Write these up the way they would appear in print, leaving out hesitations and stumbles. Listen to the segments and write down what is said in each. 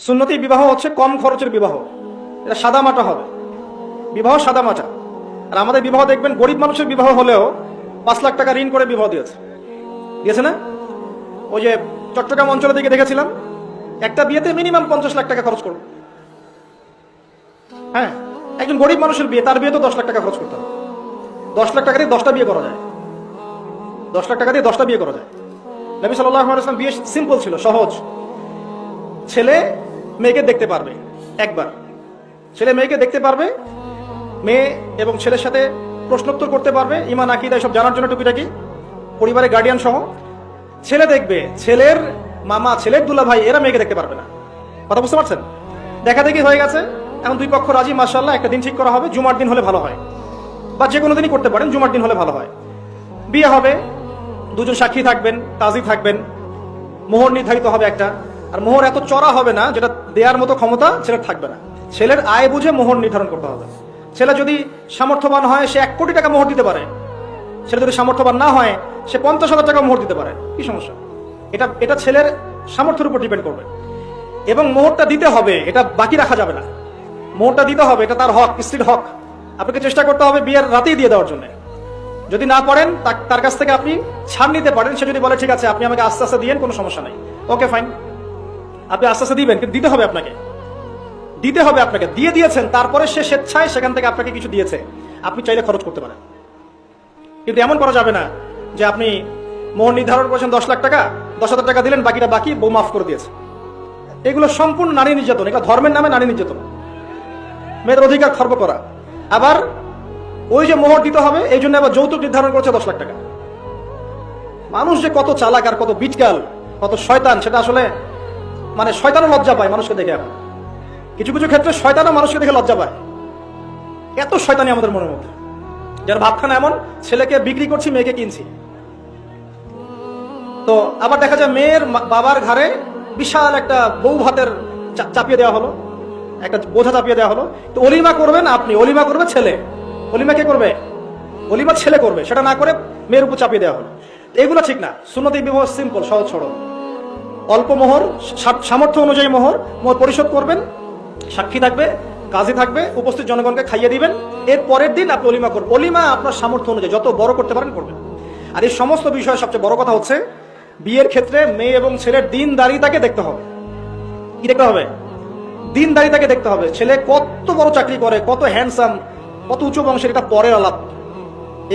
সুন্নতি বিবাহ হচ্ছে কম খরচের বিবাহ, এটা সাদামাটা হবে, বিবাহ সাদামাটা। আর আমাদের বিবাহ দেখবেন গরিব মানুষের বিবাহ হলেও 5 লাখ টাকা ঋণ করে বিবাহ দিয়েছে না? ওই যে চট্টগ্রাম অঞ্চলের দিকে দেখেছিলাম, একটা বিয়েতে মিনিমাম 50 লাখ টাকা খরচ করবে। হ্যাঁ, একজন গরিব মানুষের বিয়ে, তার বিয়ে তো 10 লাখ টাকা খরচ করতে হবে। 10 লাখ টাকা দিয়ে 10টা বিয়ে করা যায়, 10 লাখ টাকা দিয়ে 10টা বিয়ে করা যায়। নবী সাল্লাল্লাহু আলাইহি ওয়াসাল্লাম বিয়ে সিম্পল ছিল, সহজ। ছেলে মেয়েকে দেখতে পারবে একবার, ছেলে মেয়েকে দেখতে পারবে, মেয়ে এবং ছেলের সাথে প্রশ্নোত্তর করতে পারবে, ঈমান আকীদা এসব জানার জন্য টুকিটাকি, পরিবারের গার্ডিয়ান সহ। ছেলে দেখবে, ছেলের মামা, ছেলের দুলা ভাই, এরা মেয়েকে দেখতে পারবে না। কথা বুঝতে পারছেন? দেখা দেখি হয়ে গেছে, এখন দুই পক্ষ রাজি, মাশাআল্লাহ, একটা দিন ঠিক করা হবে, জুমার দিন হলে ভালো হয়, বা যে কোনো দিনই করতে পারেন, জুমার দিন হলে ভালো হয়। বিয়ে হবে, দুজন সাক্ষী থাকবেন, কাজী থাকবেন, মোহর নির্ধারিত হবে একটা। আর মোহর এত চড়া হবে না যেটা দেওয়ার মতো ক্ষমতা ছেলের থাকবে না। ছেলের আয় বুঝে মোহর নির্ধারণ করতে হবে। ছেলে যদি সামর্থ্যবান হয়, সে 1 কোটি টাকা মোহর দিতে পারে। ছেলে যদি সামর্থ্যবান না হয়, সে 50,000 টাকা মোহর দিতে পারে। কি সমস্যা? এটা ছেলের সামর্থ্যের উপর ডিপেন্ড করবে। এবং মোহরটা দিতে হবে, এটা বাকি রাখা যাবে না। মোহরটা দিতে হবে, এটা তার হক, স্ত্রীর হক। আপনাকে চেষ্টা করতে হবে বিয়ের রাতেই দিয়ে দেওয়ার জন্য। যদি না পারেন, তার কাছ থেকে আপনি ছাড় নিতে পারেন। সে যদি বলে ঠিক আছে আপনি আমাকে আস্তে আস্তে দিয়েন, কোনো সমস্যা নাই, ওকে ফাইন, আপনি আস্তে আস্তে দিবেন, কিন্তু দিতে হবে আপনাকে, দিতে হবে আপনাকে। দিয়ে দিয়েছেন, তারপরে সে স্বেচ্ছায় সেখান থেকে আপনাকে কিছু দিয়েছে, আপনি চাইলে খরচ করতে পারেন। কিন্তু এমন করা যাবে না যে আপনি মোহর নির্ধারণ করেছেন 10 লাখ টাকা, 10,000 টাকা দিলেন, বাকিটা বাকি, বউ মাফ করে দিয়েছে। এগুলো সম্পূর্ণ নারী নির্যাতন, এগুলো ধর্মের নামে নারী নির্যাতন, মেয়েদের অধিকার খর্ব করা। আবার ওই যে মোহর দিতে হবে, এই জন্য আবার যৌতুক নির্ধারণ করেছে 10 লাখ টাকা। মানুষ যে কত চালাক আর কত বিটকাল, কত শয়তান, সেটা আসলে মানে শয়তানও লজ্জা পায় মানুষকে দেখে। এখন কিছু কিছু ক্ষেত্রে শয়তানও মানুষকে দেখে লজ্জা পায়। এত শয়তানি আমাদের মনের মধ্যে, যার ভাবখানা এমন, ছেলেকে বিক্রি করছি, মেয়েকে কিনছি। তো আবার দেখা যায় মেয়ের বাবার ঘরে বিশাল একটা বউ ভাতের চাপিয়ে দেওয়া হলো, একটা বোঝা চাপিয়ে দেওয়া হলো। তো অলিমা করবেন আপনি, অলিমা করবে ছেলে। অলিমা কে করবে? অলিমা ছেলে করবে। সেটা না করে মেয়ের উপর চাপিয়ে দেওয়া হলো। এগুলো ঠিক না। সুন্নতি বিবাহ সিম্পল, সহজ সরল, অল্প মোহর, সামর্থ্য অনুযায়ী মোহর পরিশোধ করবেন, সাক্ষী থাকবে, কাজী থাকবে, উপস্থিত জনগণকে খাইয়ে দিবেন। এর পরের দিন আপনি অলিমা করবেন। অলিমা আপনার সামর্থ্য অনুযায়ী যত বড় করতে পারেন করবেন। আর এই সমস্ত বিষয়ে সবচেয়ে বড় কথা হচ্ছে, বিয়ের ক্ষেত্রে মেয়ে এবং ছেলের দিনদারিতাকে দেখতে হবে। কি দেখতে হবে? দিনদারিতাকে দেখতে হবে। ছেলে কত বড় চাকরি করে, কত হ্যান্ডসাম, কত উচ্চ বংশের, এটা পরের আলাপ।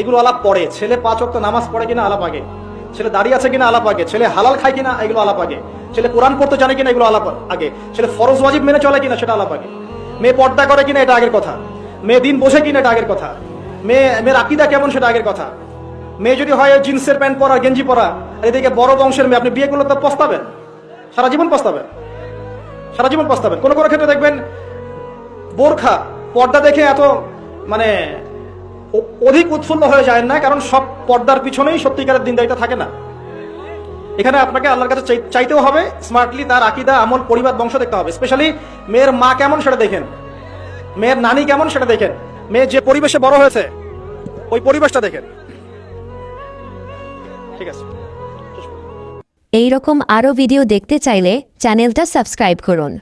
এগুলো আলাপ পরে। ছেলে 5 ওয়াক্ত নামাজ পড়ে কিনা আলাপ আগে, ছেলে দাঁড়িয়ে আছে কিনা আলাপ আগে, ছেলে হালাল খায় কিনা এগুলো আলাপ আগে, ছেলে কোরআন পড়তে জানে কিনা এগুলো আলাপ আগে, ছেলে ফরজ ওয়াজিব মেনে চলে কিনা সেটা আলাপ আগে, মেয়ে পর্দা করে কিনা এটা আগের কথা, মেয়ে দিন বোঝে কিনা এটা আগের কথা, মেয়ের আকীদা কেমন সেটা আগের কথা। মেয়ে যদি হয় জিন্সের প্যান্ট পরা, গেঞ্জি পরা, আর এদিকে বড় বংশের মেয়ে, আপনি বিয়ে করলে তো পস্তাবেন, সারা জীবন পস্তাবেন, সারা জীবন পস্তাবেন। কোন কোন ক্ষেত্রে দেখবেন বোরখা পর্দা দেখে এত মানে অধিক উৎফুল্ল হয়ে যায় না, কারণ সব পর্দার পিছনেই সত্যিকারের দিনদারিতা থাকে না। এখানে আপনাকে আল্লাহর কাছে চাইতেও হবে, স্মার্টলি তার আকীদা, আমল, পরিবার, বংশ দেখতে হবে। স্পেশালি মেয়ের মা কেমন সেটা দেখেন, মেয়ের নানি কেমন সেটা দেখেন, মেয়ে যে পরিবেশে বড় হয়েছে ওই পরিবেশটা দেখেন। ঠিক আছে। এই রকম আরও ভিডিও দেখতে চাইলে চ্যানেলটা সাবস্ক্রাইব করুন।